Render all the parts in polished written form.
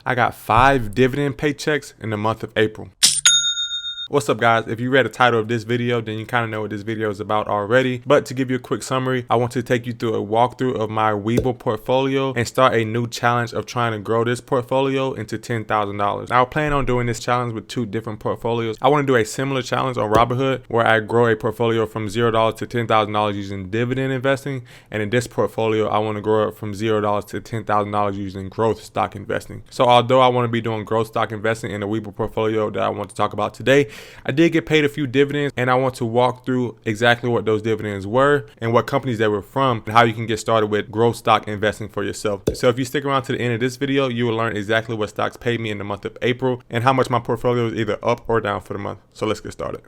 I got 5 dividend paychecks in the month of April. What's up, guys? If you read the title of this video, then you kind of know what this video is about already. But to give you a quick summary, I want to take you through a walkthrough of my WeBull portfolio and start a new challenge of trying to grow this portfolio into $10,000. Now, I plan on doing this challenge with 2 different portfolios. I want to do a similar challenge on Robinhood where I grow a portfolio from $0 to $10,000 using dividend investing. And in this portfolio, I want to grow it from $0 to $10,000 using growth stock investing. So although I want to be doing growth stock investing in the WeBull portfolio that I want to talk about today, I did get paid a few dividends, and I want to walk through exactly what those dividends were and what companies they were from and how you can get started with growth stock investing for yourself. So if you stick around to the end of this video, you will learn exactly what stocks paid me in the month of April and how much my portfolio is either up or down for the month. So let's get started.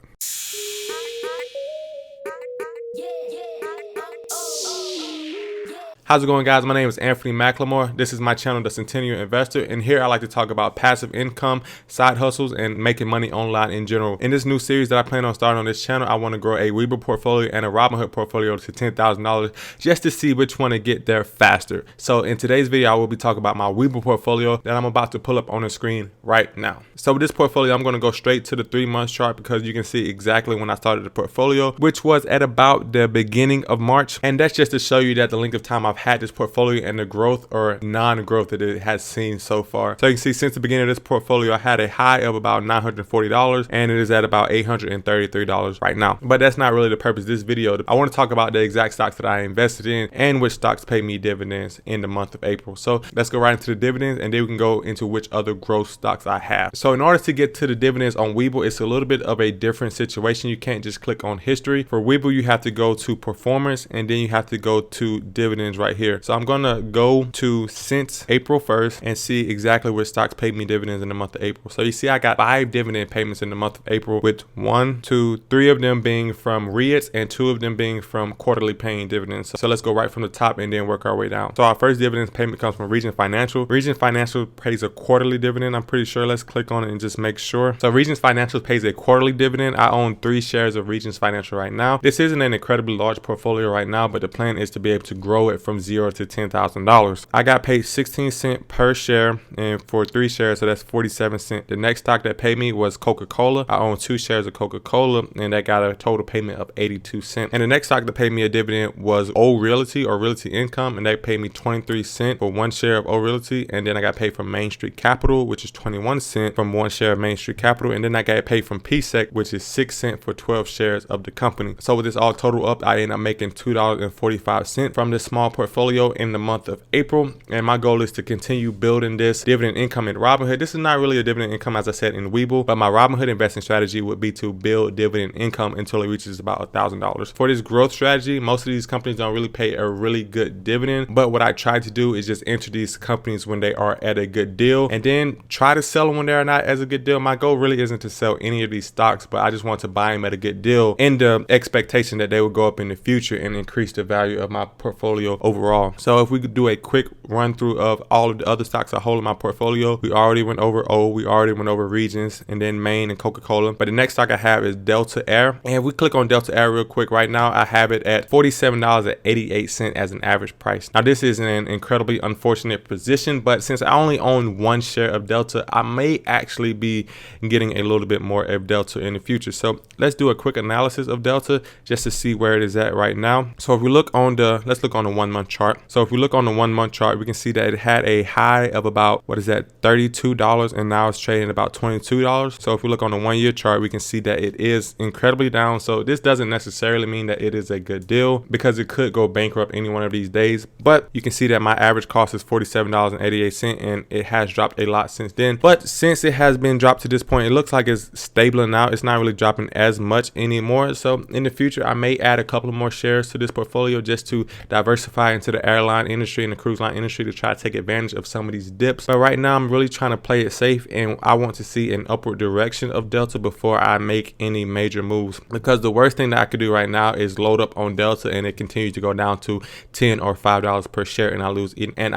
How's it going, guys? My name is Anthony McLemore. This is my channel, The Centennial Investor, and here I like to talk about passive income, side hustles, and making money online in general. In this new series that I plan on starting on this channel, I want to grow a WeBull portfolio and a Robinhood portfolio to $10,000 just to see which one to get there faster. So in today's video, I will be talking about my WeBull portfolio that I'm about to pull up on the screen right now. So with this portfolio, I'm going to go straight to the 3-month chart because you can see exactly when I started the portfolio, which was at about the beginning of March. And that's just to show you that the length of time I've had this portfolio and the growth or non-growth that it has seen so far. So you can see since the beginning of this portfolio, I had a high of about $940 and it is at about $833 right now. But that's not really the purpose of this video. I want to talk about the exact stocks that I invested in and which stocks pay me dividends in the month of April. So let's go right into the dividends and then we can go into which other growth stocks I have. So in order to get to the dividends on WeBull, it's a little bit of a different situation. You can't just click on history. For WeBull, you have to go to performance and then you have to go to dividends right here. So I'm gonna go to since April 1st and see exactly which stocks paid me dividends in the month of April. So you see I got 5 dividend payments in the month of April, with 1, 2, 3 of them being from REITs and 2 of them being from quarterly paying dividends. So let's go right from the top and then work our way down. So our first dividends payment comes from Regions Financial. Regions Financial pays a quarterly dividend, I'm pretty sure. Let's click on it and just make sure. So Regions Financial pays a quarterly dividend. I own 3 shares of Regions Financial right now. This isn't an incredibly large portfolio right now, but the plan is to be able to grow it from 0 to $10,000. I got paid 16 cents per share, and for 3 shares, so that's 47 cents. The next stock that paid me was Coca-Cola. I own 2 shares of Coca-Cola, and that got a total payment of 82 cents. And the next stock that paid me a dividend was O Realty or Realty Income, and they paid me 23 cents for 1 share of O Realty. And then I got paid from Main Street Capital, which is 21 cents from 1 share of Main Street Capital. And then I got paid from paychecks, which is 6 cents for 12 shares of the company. So with this all total up, I end up making $2.45 from this small portfolio in the month of April, and my goal is to continue building this dividend income in Robinhood. This is not really a dividend income, as I said, in WeBull, but my Robinhood investing strategy would be to build dividend income until it reaches about $1,000. For this growth strategy, most of these companies don't really pay a really good dividend, but what I try to do is just enter these companies when they are at a good deal and then try to sell them when they're not as a good deal. My goal really isn't to sell any of these stocks, but I just want to buy them at a good deal in the expectation that they will go up in the future and increase the value of my portfolio overall. So if we could do a quick run through of all of the other stocks I hold in my portfolio, we already went over O, we already went over Regions, and then Main and Coca-Cola. But the next stock I have is Delta Air, and if we click on Delta Air real quick, right now I have it at $47.88 as an average price. Now this is an incredibly unfortunate position, but since I only own 1 share of Delta, I may actually be getting a little bit more of Delta in the future. So let's do a quick analysis of Delta just to see where it is at right now. So if we look on the, let's look on the 1-month chart. So if we look on the 1-month chart, we can see that it had a high of about, $32, and now it's trading about $22. So if we look on the 1-year chart, we can see that it is incredibly down. So this doesn't necessarily mean that it is a good deal because it could go bankrupt any one of these days. But you can see that my average cost is $47.88, and it has dropped a lot since then. But since it has been dropped to this point, it looks like it's stable now. It's not really dropping as much anymore. So in the future, I may add a couple of more shares to this portfolio just to diversify into the airline industry and the cruise line industry to try to take advantage of some of these dips. But right now I'm really trying to play it safe, and I want to see an upward direction of Delta before I make any major moves, because the worst thing that I could do right now is load up on Delta and it continues to go down to $10 or $5 per share, and I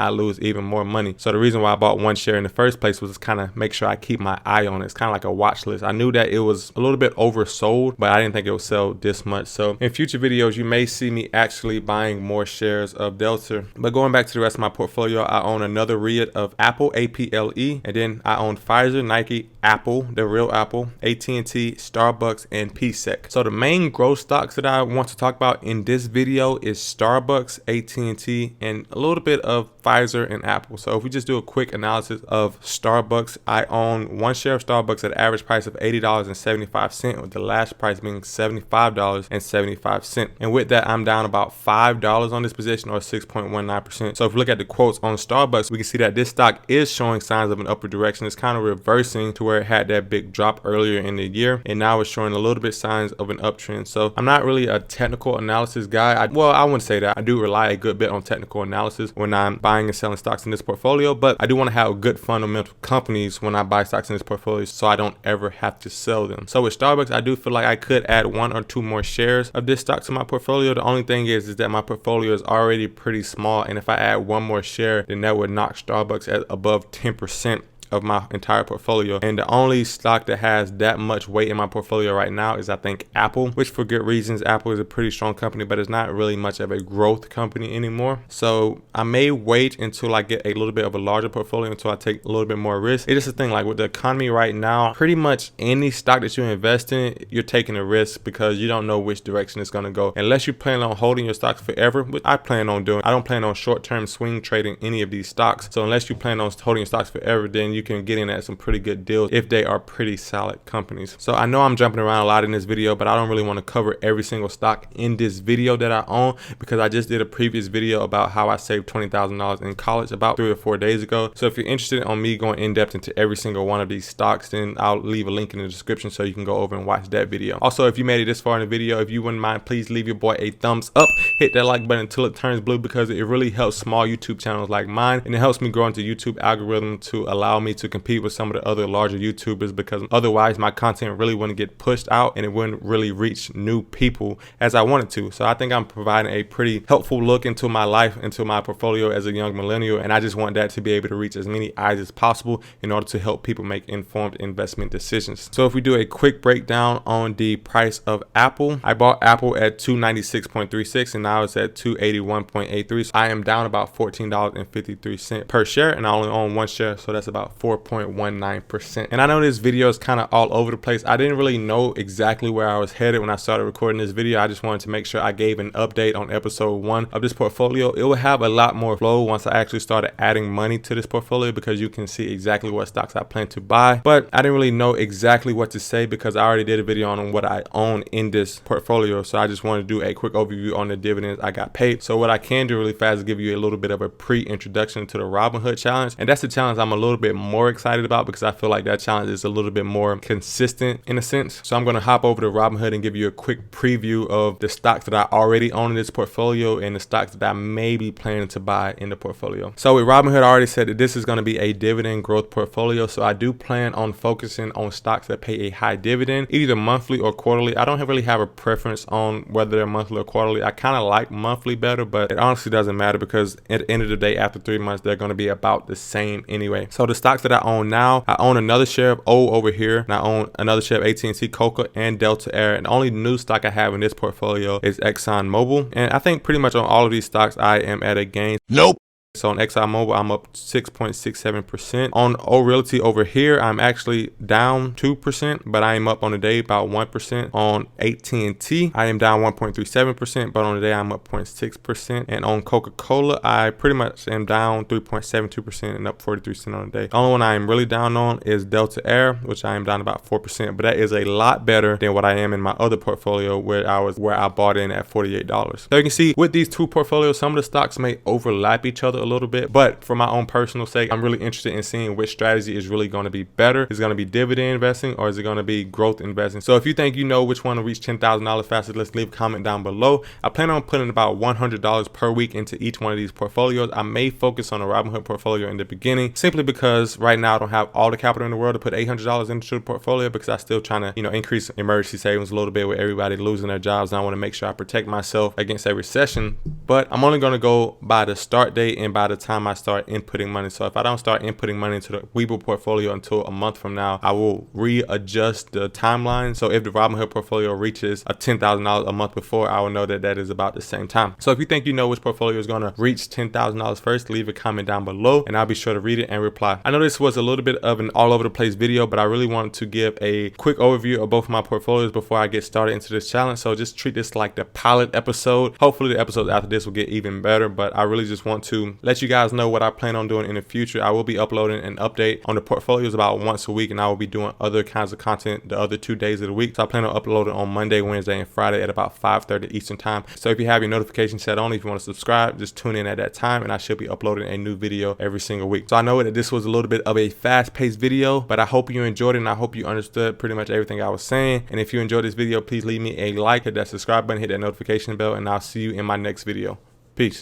lose even more money. So the reason why I bought 1 share in the first place was to kind of make sure I keep my eye on it. It's kind of like a watch list. I knew that it was a little bit oversold, but I didn't think it would sell this much. So in future videos, you may see me actually buying more shares of Delta. But going back to the rest of my portfolio, I own another REIT of Apple, APLE, and then I own Pfizer, Nike, Apple, the real Apple, AT&T, Starbucks, and paychecks. So the main growth stocks that I want to talk about in this video is Starbucks, AT&T, and a little bit of Pfizer and Apple. So if we just do a quick analysis of Starbucks, I own one share of Starbucks at an average price of $80.75, with the last price being $75.75. And with that, I'm down about $5 on this position, or 6.19%. So if we look at the quotes on Starbucks, we can see that this stock is showing signs of an upward direction. It's kind of reversing to where it had that big drop earlier in the year, and now it's showing a little bit signs of an uptrend. So I'm not really a technical analysis guy. I wouldn't say that. I do rely a good bit on technical analysis when I'm buying and selling stocks in this portfolio, but I do want to have good fundamental companies when I buy stocks in this portfolio, so I don't ever have to sell them. So with Starbucks, I do feel like I could add 1 or 2 more shares of this stock to my portfolio. The only thing is that my portfolio is already pretty small, and if I add 1 more share, then that would knock Starbucks at above 10% of my entire portfolio. And the only stock that has that much weight in my portfolio right now is, I think, Apple, which for good reasons. Apple is a pretty strong company, but it's not really much of a growth company anymore. So I may wait until I get a little bit of a larger portfolio, until I take a little bit more risk. It's just the thing, like with the economy right now, pretty much any stock that you invest in, you're taking a risk because you don't know which direction it's going to go. Unless you plan on holding your stocks forever, which I plan on doing. I don't plan on short-term swing trading any of these stocks. So unless you plan on holding your stocks forever, then you can get in at some pretty good deals if they are pretty solid companies. So I know I'm jumping around a lot in this video, but I don't really want to cover every single stock in this video that I own, because I just did a previous video about how I saved $20,000 in college about 3 or 4 days ago. So if you're interested on me going in depth into every single one of these stocks, then I'll leave a link in the description so you can go over and watch that video. Also, if you made it this far in the video, if you wouldn't mind, please leave your boy a thumbs up, hit that like button until it turns blue, because it really helps small YouTube channels like mine, and it helps me grow into YouTube algorithm to allow me to compete with some of the other larger YouTubers, because otherwise my content really wouldn't get pushed out and it wouldn't really reach new people as I wanted to. So I think I'm providing a pretty helpful look into my life, into my portfolio as a young millennial, and I just want that to be able to reach as many eyes as possible in order to help people make informed investment decisions. So if we do a quick breakdown on the price of Apple, I bought Apple at $296.36 and now it's at $281.83. So I am down about $14.53 per share, and I only own 1 share, so that's about 4.19%. And I know this video is kind of all over the place. I didn't really know exactly where I was headed when I started recording this video. I just wanted to make sure I gave an update on episode 1 of this portfolio. It will have a lot more flow once I actually started adding money to this portfolio, because you can see exactly what stocks I plan to buy. But I didn't really know exactly what to say because I already did a video on what I own in this portfolio. So I just wanted to do a quick overview on the dividends I got paid. So what I can do really fast is give you a little bit of a pre-introduction to the Robinhood challenge. And that's the challenge I'm a little bit more excited about, because I feel like that challenge is a little bit more consistent in a sense. So I'm going to hop over to Robinhood and give you a quick preview of the stocks that I already own in this portfolio and the stocks that I may be planning to buy in the portfolio. So with Robinhood, I already said that this is going to be a dividend growth portfolio. So I do plan on focusing on stocks that pay a high dividend, either monthly or quarterly. I don't really have a preference on whether they're monthly or quarterly. I kind of like monthly better, but it honestly doesn't matter, because at the end of the day, after 3 months, they're going to be about the same anyway. So the stocks that I own now, I own another share of O over here, and I own another share of AT&T, Coca, and Delta Air. And the only new stock I have in this portfolio is Exxon Mobil. And I think pretty much on all of these stocks, I am at a gain. Nope. So on ExxonMobil, I'm up 6.67%. On O Realty over here, I'm actually down 2%, but I am up on the day about 1%. On AT&T, I am down 1.37%, but on the day I'm up 0.6%. And on Coca-Cola, I pretty much am down 3.72% and up 43 cents on the day. The only one I am really down on is Delta Air, which I am down about 4%, but that is a lot better than what I am in my other portfolio where I bought in at $48. So you can see with these two portfolios, some of the stocks may overlap each other a little bit, but for my own personal sake, I'm really interested in seeing which strategy is really going to be better. Is it going to be dividend investing, or is it going to be growth investing? So if you think you know which one will reach $10,000 faster, let's leave a comment down below. I plan on putting about $100 per week into each one of these portfolios. I may focus on a Robinhood portfolio in the beginning, simply because right now I don't have all the capital in the world to put $800 into the portfolio, because I'm still trying to, increase emergency savings a little bit with everybody losing their jobs. And I want to make sure I protect myself against a recession. But I'm only going to go by the start date and by the time I start inputting money. So if I don't start inputting money into the WeBull portfolio until a month from now, I will readjust the timeline. So if the Robinhood portfolio reaches a $10,000 a month before, I will know that that is about the same time. So if you think you know which portfolio is going to reach $10,000 first, leave a comment down below and I'll be sure to read it and reply. I know this was a little bit of an all over the place video, but I really wanted to give a quick overview of both my portfolios before I get started into this challenge. So just treat this like the pilot episode. Hopefully the episodes after this will get even better, but I really just want to let you guys know what I plan on doing in the future. I will be uploading an update on the portfolios about once a week, and I will be doing other kinds of content the other 2 days of the week. So I plan on uploading on Monday, Wednesday, and Friday at about 5:30 Eastern time. So if you have your notifications set on, if you want to subscribe, just tune in at that time and I should be uploading a new video every single week. So I know that this was a little bit of a fast-paced video, but I hope you enjoyed it and I hope you understood pretty much everything I was saying. And if you enjoyed this video, please leave me a like, hit that subscribe button, hit that notification bell, and I'll see you in my next video. Peace.